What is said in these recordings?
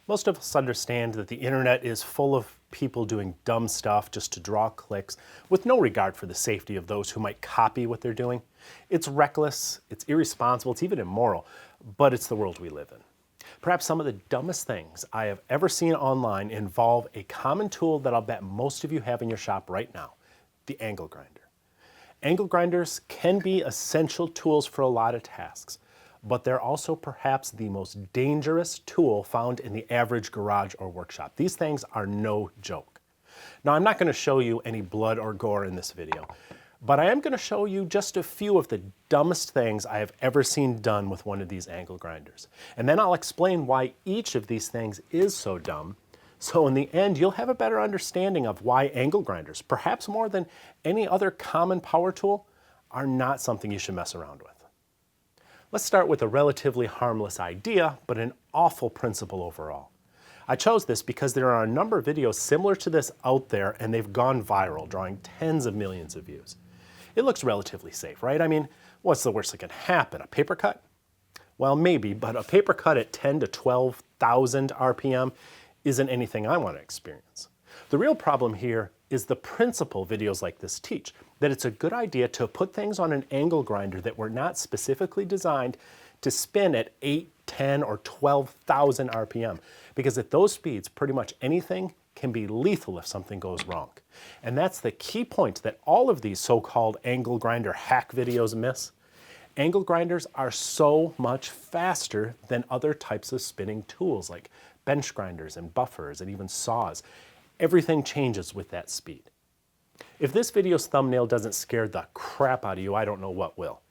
Most of us understand that the internet is full of people doing dumb stuff just to draw clicks with no regard for the safety of those who might copy what they're doing. It's reckless, it's irresponsible, it's even immoral, but it's the world we live in. Perhaps some of the dumbest things I have ever seen online involve a common tool that I'll bet most of you have in your shop right now, the angle grinder. Angle grinders can be essential tools for a lot of tasks, but they're also perhaps the most dangerous tool found in the average garage or workshop. These things are no joke. Now, I'm not going to show you any blood or gore in this video, but I am going to show you just a few of the dumbest things I have ever seen done with one of these angle grinders. And then I'll explain why each of these things is so dumb, so in the end you'll have a better understanding of why angle grinders, perhaps more than any other common power tool, are not something you should mess around with. Let's start with a relatively harmless idea, but an awful principle overall. I chose this because there are a number of videos similar to this out there and they've gone viral, drawing tens of millions of views. It looks relatively safe, right? I mean, what's the worst that can happen? A paper cut? Well, maybe, but a paper cut at 10 to 12,000 RPM isn't anything I want to experience. The real problem here is the principle videos like this teach, that it's a good idea to put things on an angle grinder that were not specifically designed to spin at 8, 10, or 12,000 RPM, because at those speeds, pretty much anything can be lethal if something goes wrong. And that's the key point that all of these so-called angle grinder hack videos miss. Angle grinders are so much faster than other types of spinning tools like bench grinders and buffers and even saws. Everything changes with that speed. If this video's thumbnail doesn't scare the crap out of you, I don't know what will.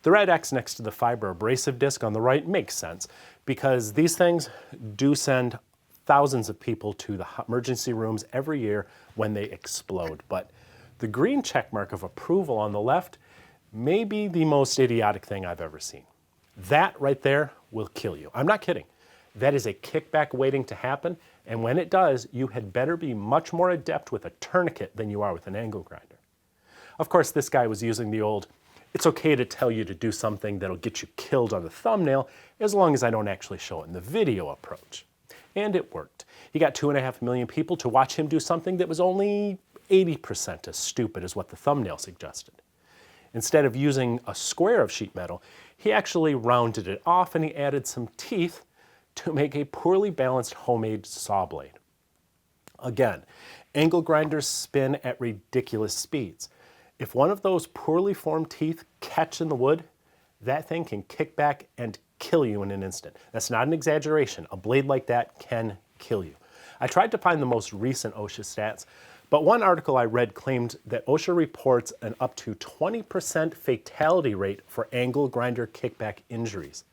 The red X next to the fiber abrasive disc on the right makes sense because these things do send thousands of people to the emergency rooms every year when they explode. But the green check mark of approval on the left may be the most idiotic thing I've ever seen. That right there will kill you. I'm not kidding. That is a kickback waiting to happen, and when it does, you had better be much more adept with a tourniquet than you are with an angle grinder. Of course, this guy was using the old, it's okay to tell you to do something that'll get you killed on the thumbnail as long as I don't actually show it in the video approach. And it worked. He got 2.5 million people to watch him do something that was only 80% as stupid as what the thumbnail suggested. Instead of using a square of sheet metal, he actually rounded it off and he added some teeth to make a poorly balanced homemade saw blade. Again, angle grinders spin at ridiculous speeds. If one of those poorly formed teeth catch in the wood, that thing can kick back and kill you in an instant. That's not an exaggeration. A blade like that can kill you. I tried to find the most recent OSHA stats, but one article I read claimed that OSHA reports an up to 20% fatality rate for angle grinder kickback injuries.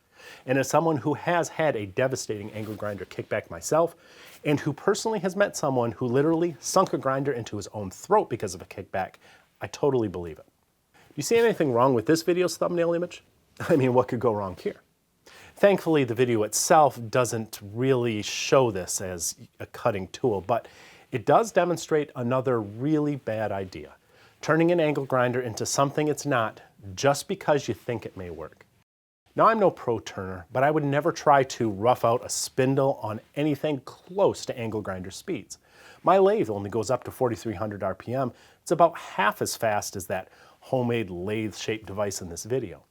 And as someone who has had a devastating angle grinder kickback myself, and who personally has met someone who literally sunk a grinder into his own throat because of a kickback, I totally believe it. Do you see anything wrong with this video's thumbnail image? I mean, what could go wrong here? Thankfully, the video itself doesn't really show this as a cutting tool, but it does demonstrate another really bad idea, turning an angle grinder into something it's not just because you think it may work. Now, I'm no pro turner, but I would never try to rough out a spindle on anything close to angle grinder speeds. My lathe only goes up to 4,300 RPM. It's about half as fast as that homemade lathe-shaped device in this video.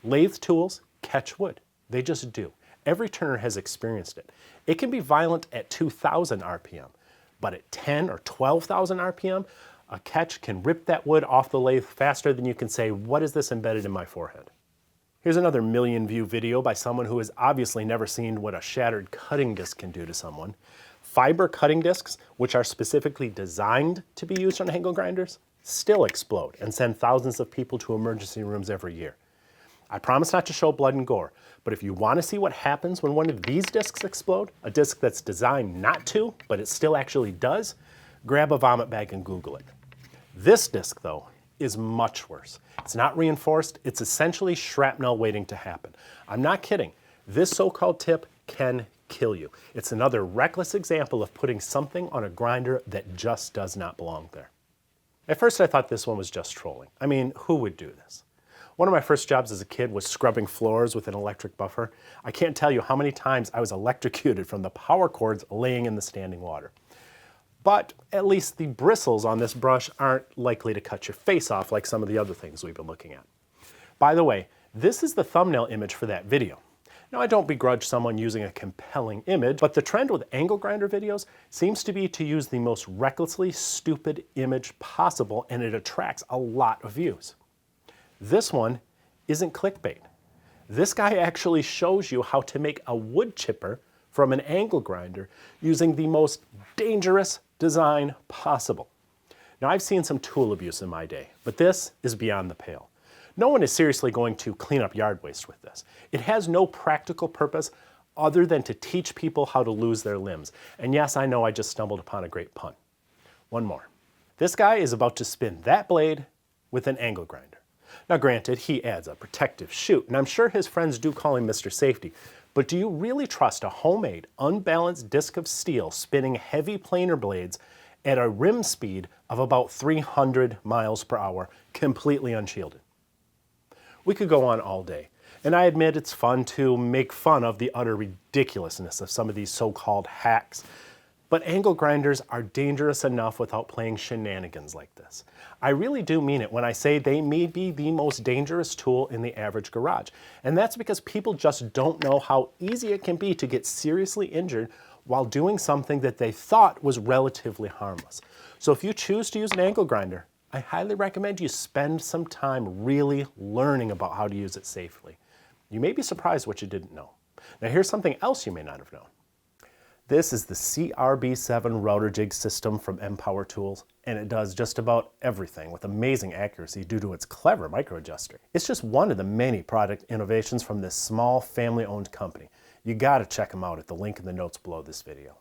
Lathe tools catch wood. They just do. Every turner has experienced it. It can be violent at 2,000 RPM, but at 10 or 12,000 RPM, a catch can rip that wood off the lathe faster than you can say, "What is this embedded in my forehead?" Here's another million-view video by someone who has obviously never seen what a shattered cutting disc can do to someone. Fiber cutting discs, which are specifically designed to be used on angle grinders, still explode and send thousands of people to emergency rooms every year. I promise not to show blood and gore, but if you want to see what happens when one of these discs explode, a disc that's designed not to, but it still actually does, grab a vomit bag and Google it. This disc, though, is much worse. It's not reinforced, it's essentially shrapnel waiting to happen. I'm not kidding. This so-called tip can kill you. It's another reckless example of putting something on a grinder that just does not belong there. At first I thought this one was just trolling. I mean, who would do this? One of my first jobs as a kid was scrubbing floors with an electric buffer. I can't tell you how many times I was electrocuted from the power cords laying in the standing water. But at least the bristles on this brush aren't likely to cut your face off like some of the other things we've been looking at. By the way, this is the thumbnail image for that video. Now, I don't begrudge someone using a compelling image, but the trend with angle grinder videos seems to be to use the most recklessly stupid image possible, and it attracts a lot of views. This one isn't clickbait. This guy actually shows you how to make a wood chipper from an angle grinder using the most dangerous design possible. Now, I've seen some tool abuse in my day, but this is beyond the pale. No one is seriously going to clean up yard waste with this. It has no practical purpose other than to teach people how to lose their limbs. And yes, I know I just stumbled upon a great pun. One more. This guy is about to spin that blade with an angle grinder. Now granted, he adds a protective chute, and I'm sure his friends do call him Mr. Safety, but do you really trust a homemade, unbalanced disc of steel spinning heavy planer blades at a rim speed of about 300 miles per hour, completely unshielded? We could go on all day, and I admit it's fun to make fun of the utter ridiculousness of some of these so-called hacks, but angle grinders are dangerous enough without playing shenanigans like this. I really do mean it when I say they may be the most dangerous tool in the average garage, and that's because people just don't know how easy it can be to get seriously injured while doing something that they thought was relatively harmless. So if you choose to use an angle grinder, I highly recommend you spend some time really learning about how to use it safely. You may be surprised what you didn't know. Now here's something else you may not have known. This is the CRB7 router jig system from Empower Tools, and it does just about everything with amazing accuracy due to its clever micro adjuster. It's just one of the many product innovations from this small family-owned company. You gotta check them out at the link in the notes below this video.